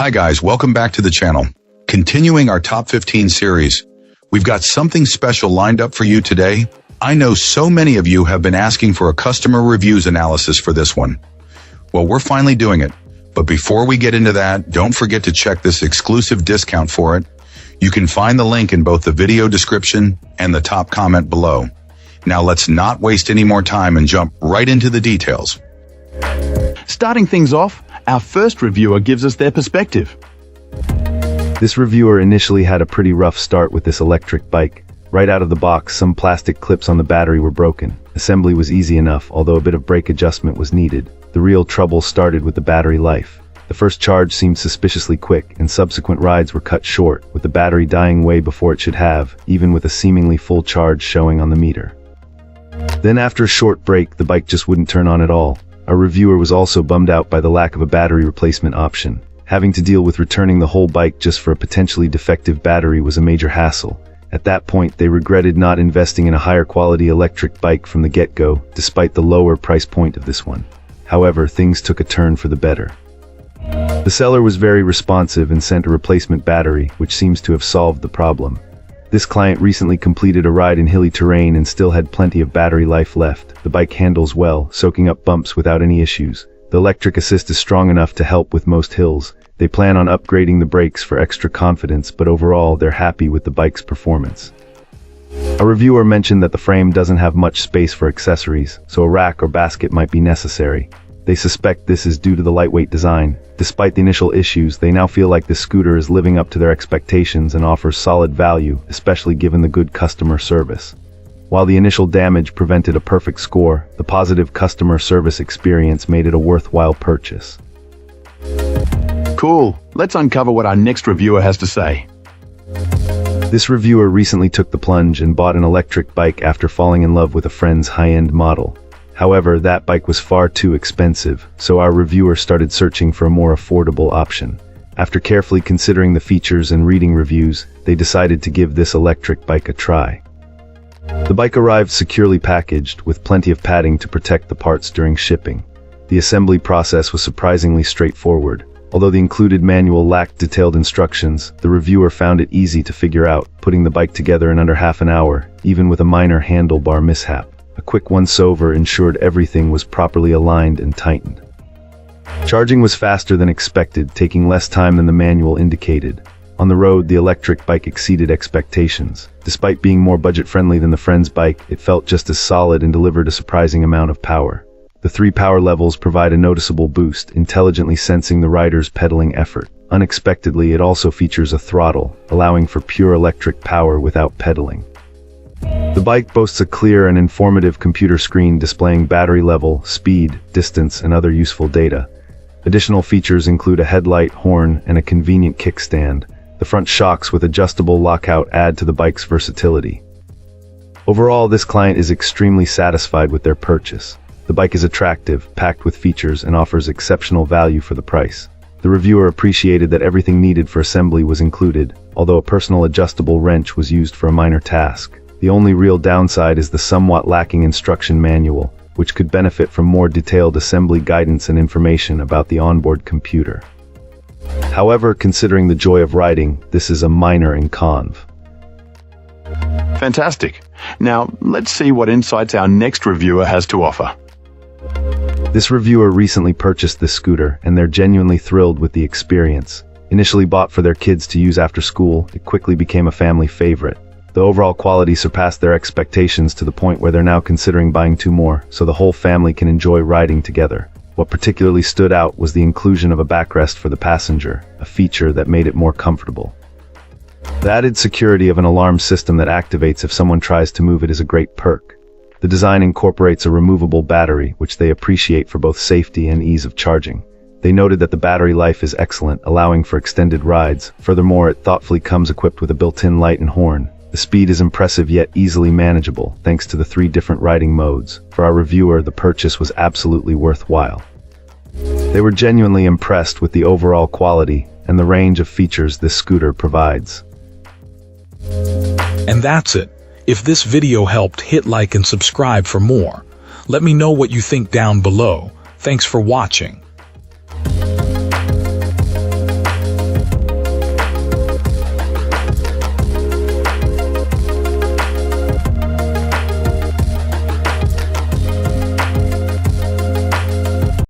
Hi guys, welcome back to the channel. Continuing our top 15 series, we've got something special lined up for you today. I know so many of you have been asking for a customer reviews analysis for this one. Well, we're finally doing it. But before we get into that, don't forget to check this exclusive discount for it. You can find the link in both the video description and the top comment below. Now let's not waste any more time and jump right into the details. Starting things off, our first reviewer gives us their perspective. This reviewer initially had a pretty rough start with this electric bike. Right out of the box, some plastic clips on the battery were broken. Assembly was easy enough, although a bit of brake adjustment was needed. The real trouble started with the battery life. The first charge seemed suspiciously quick, and subsequent rides were cut short, with the battery dying way before it should have, even with a seemingly full charge showing on the meter. Then after a short break, the bike just wouldn't turn on at all. Our reviewer was also bummed out by the lack of a battery replacement option. Having to deal with returning the whole bike just for a potentially defective battery was a major hassle. At that point, they regretted not investing in a higher quality electric bike from the get-go, despite the lower price point of this one. However, things took a turn for the better. The seller was very responsive and sent a replacement battery, which seems to have solved the problem. This client recently completed a ride in hilly terrain and still had plenty of battery life left. The bike handles well, soaking up bumps without any issues. The electric assist is strong enough to help with most hills. They plan on upgrading the brakes for extra confidence, but overall they're happy with the bike's performance. A reviewer mentioned that the frame doesn't have much space for accessories, so a rack or basket might be necessary. They suspect this is due to the lightweight design. Despite the initial issues, they now feel like this scooter is living up to their expectations and offers solid value, especially given the good customer service. While the initial damage prevented a perfect score, the positive customer service experience made it a worthwhile purchase. Cool. Let's uncover what our next reviewer has to say. This reviewer recently took the plunge and bought an electric bike after falling in love with a friend's high-end model. However, that bike was far too expensive, so our reviewer started searching for a more affordable option. After carefully considering the features and reading reviews, they decided to give this electric bike a try. The bike arrived securely packaged, with plenty of padding to protect the parts during shipping. The assembly process was surprisingly straightforward. Although the included manual lacked detailed instructions, the reviewer found it easy to figure out, putting the bike together in under half an hour, even with a minor handlebar mishap. A quick once-over ensured everything was properly aligned and tightened. Charging was faster than expected, taking less time than the manual indicated. On the road, the electric bike exceeded expectations. Despite being more budget-friendly than the friend's bike, it felt just as solid and delivered a surprising amount of power. The 3 power levels provide a noticeable boost, intelligently sensing the rider's pedaling effort. Unexpectedly, it also features a throttle, allowing for pure electric power without pedaling. The bike boasts a clear and informative computer screen displaying battery level, speed, distance, and other useful data. Additional features include a headlight, horn, and a convenient kickstand. The front shocks with adjustable lockout add to the bike's versatility. Overall, this client is extremely satisfied with their purchase. The bike is attractive, packed with features, and offers exceptional value for the price. The reviewer appreciated that everything needed for assembly was included, although a personal adjustable wrench was used for a minor task. The only real downside is the somewhat lacking instruction manual, which could benefit from more detailed assembly guidance and information about the onboard computer. However, considering the joy of riding, this is a minor in conv. Fantastic. Now, let's see what insights our next reviewer has to offer. This reviewer recently purchased this scooter, and they're genuinely thrilled with the experience. Initially bought for their kids to use after school, it quickly became a family favorite. The overall quality surpassed their expectations to the point where they're now considering buying 2 more, so the whole family can enjoy riding together. What particularly stood out was the inclusion of a backrest for the passenger, a feature that made it more comfortable. The added security of an alarm system that activates if someone tries to move it is a great perk. The design incorporates a removable battery, which they appreciate for both safety and ease of charging. They noted that the battery life is excellent, allowing for extended rides. Furthermore, it thoughtfully comes equipped with a built-in light and horn. The speed is impressive yet easily manageable, thanks to the 3 different riding modes. For our reviewer, the purchase was absolutely worthwhile. They were genuinely impressed with the overall quality and the range of features this scooter provides. And that's it. If this video helped, hit like and subscribe for more. Let me know what you think down below. Thanks for watching.